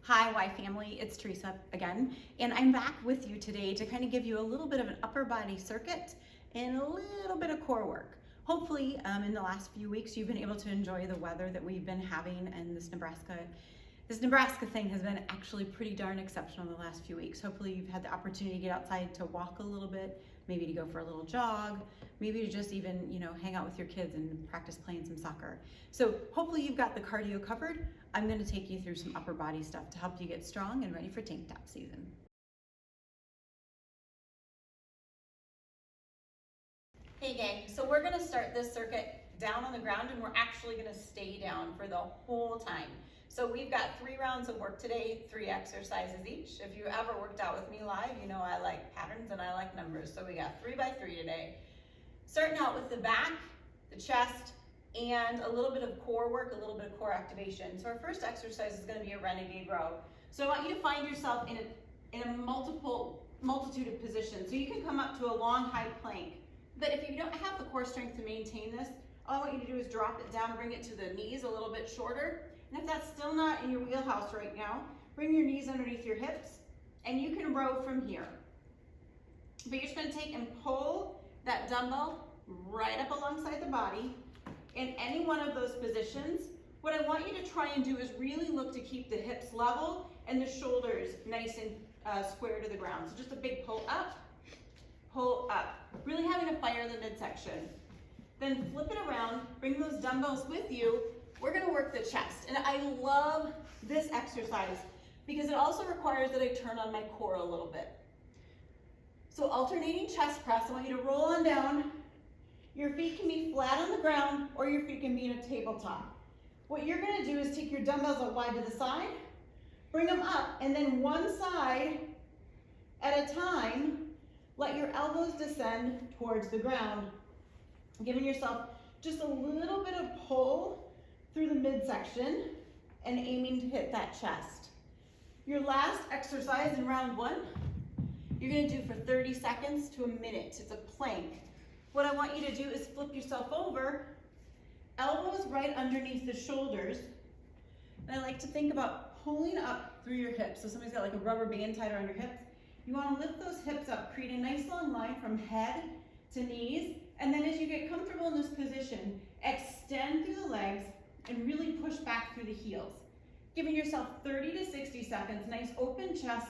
Hi, Y family, it's Teresa again, and I'm back with you today to kind of give you a little bit of an upper body circuit and a little bit of core work. Hopefully, in the last few weeks, you've been able to enjoy the weather that we've been having, and this Nebraska thing has been actually pretty darn exceptional the last few weeks. Hopefully you've had the opportunity to get outside to walk a little bit, maybe to go for a little jog, maybe to just even, hang out with your kids and practice playing some soccer. So hopefully you've got the cardio covered. I'm gonna take you through some upper body stuff to help you get strong and ready for tank top season. Hey gang, so we're gonna start this circuit down on the ground, and we're actually gonna stay down for the whole time. So we've got 3 rounds of work today, 3 exercises each. If you ever worked out with me live, you know I like patterns and I like numbers. So we got 3 by 3 today. Starting out with the back, the chest, and a little bit of core work, a little bit of core activation. So our first exercise is gonna be a renegade row. So I want you to find yourself in a multitude of positions. So you can come up to a long high plank. But if you don't have the core strength to maintain this, all I want you to do is drop it down and bring it to the knees a little bit shorter. And if that's still not in your wheelhouse right now, bring your knees underneath your hips and you can row from here. But you're just gonna take and pull that dumbbell right up alongside the body. In any one of those positions, what I want you to try and do is really look to keep the hips level and the shoulders nice and square to the ground. So just a big pull up, really having to fire the midsection. Then flip it around, bring those dumbbells with you. We're gonna work the chest. And I love this exercise because it also requires that I turn on my core a little bit. So alternating chest press, I want you to roll on down. Your feet can be flat on the ground or your feet can be in a tabletop. What you're gonna do is take your dumbbells out wide to the side, bring them up, and then one side at a time, let your elbows descend towards the ground, giving yourself just a little bit of pull through the midsection and aiming to hit that chest. Your last exercise in round 1, you're gonna do for 30 seconds to a minute. It's a plank. What I want you to do is flip yourself over, elbows right underneath the shoulders. And I like to think about pulling up through your hips. So somebody's got like a rubber band tied around your hips. You wanna lift those hips up, create a nice long line from head to knees. And then as you get comfortable in this position, extend through the legs and really push back through the heels. Giving yourself 30 to 60 seconds, nice open chest,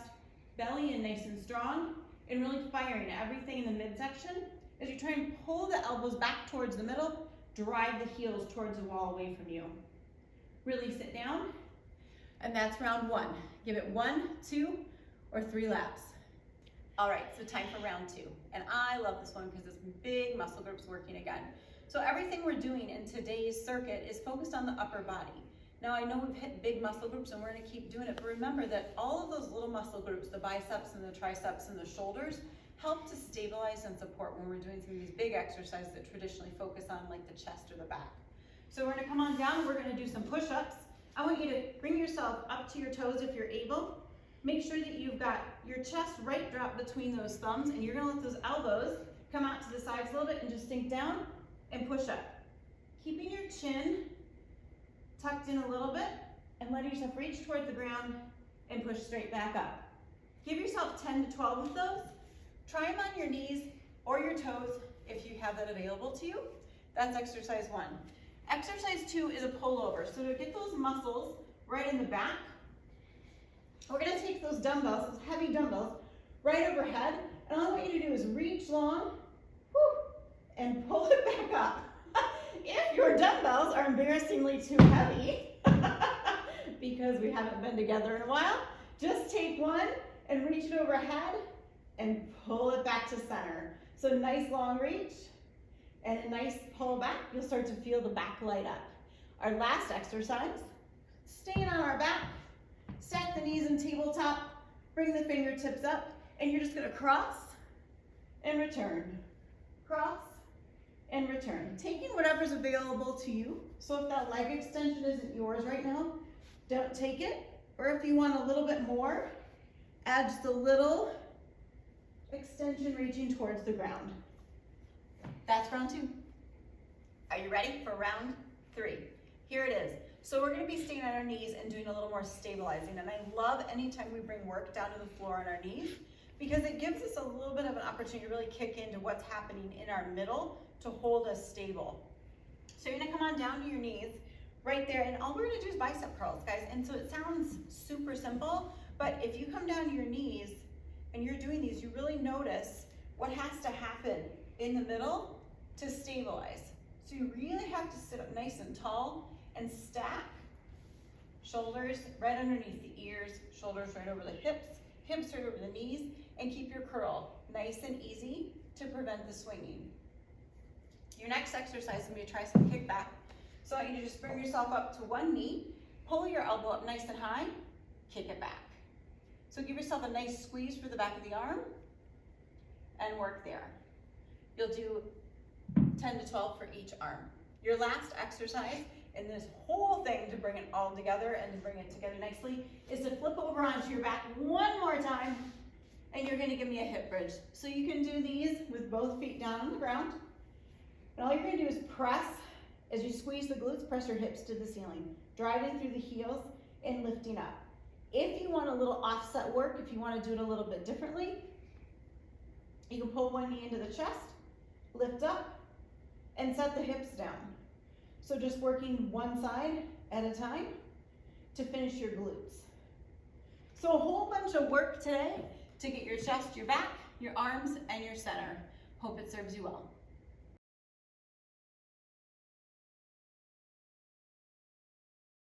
belly in nice and strong, and really firing everything in the midsection as you try and pull the elbows back towards the middle, drive the heels towards the wall away from you. Really sit down, and that's round 1. Give it 1, 2, or 3 laps. All right, so time for round 2. And I love this one because it's big muscle groups working again. So everything we're doing in today's circuit is focused on the upper body. Now I know we've hit big muscle groups and we're gonna keep doing it, but remember that all of those little muscle groups, the biceps and the triceps and the shoulders, help to stabilize and support when we're doing some of these big exercises that traditionally focus on like the chest or the back. So we're gonna come on down, we're gonna do some push-ups. I want you to bring yourself up to your toes if you're able. Make sure that you've got your chest right drop between those thumbs, and you're gonna let those elbows come out to the sides a little bit and just sink down and push up. Keeping your chin tucked in a little bit and letting yourself reach toward the ground and push straight back up. Give yourself 10 to 12 of those. Try them on your knees or your toes if you have that available to you. That's exercise 1. Exercise 2 is a pullover. So to get those muscles right in the back, we're gonna take those dumbbells, those heavy dumbbells, right overhead, and all I want you to do is reach long, and pull it back up. If your dumbbells are embarrassingly too heavy, because we haven't been together in a while, just take one and reach it overhead and pull it back to center. So nice long reach and a nice pull back. You'll start to feel the back light up. Our last exercise, staying on our back, stack the knees in tabletop, bring the fingertips up, and you're just gonna cross and return. Cross and return. Taking whatever's available to you. So if that leg extension isn't yours right now, don't take it. Or if you want a little bit more, add just a little extension reaching towards the ground. That's round 2. Are you ready for round 3? Here it is. So we're gonna be staying on our knees and doing a little more stabilizing. And I love anytime we bring work down to the floor on our knees, because it gives us a little bit of an opportunity to really kick into what's happening in our middle to hold us stable. So you're gonna come on down to your knees right there, and all we're gonna do is bicep curls, guys. And so it sounds super simple, but if you come down to your knees and you're doing these, you really notice what has to happen in the middle to stabilize. So you really have to sit up nice and tall and stack shoulders right underneath the ears, shoulders right over the hips, hips right over the knees, and keep your curl nice and easy to prevent the swinging. Your next exercise is going to be a tricep kickback. So I want you to just bring yourself up to one knee, pull your elbow up nice and high, kick it back. So give yourself a nice squeeze for the back of the arm and work there. You'll do 10 to 12 for each arm. Your last exercise in this whole thing to bring it all together and to bring it together nicely is to flip over onto your back one more time, and you're gonna give me a hip bridge. So you can do these with both feet down on the ground. And all you're gonna do is press, as you squeeze the glutes, press your hips to the ceiling, driving through the heels and lifting up. If you want a little offset work, if you wanna do it a little bit differently, you can pull one knee into the chest, lift up, and set the hips down. So just working one side at a time to finish your glutes. So a whole bunch of work today to get your chest, your back, your arms, and your center. Hope it serves you well.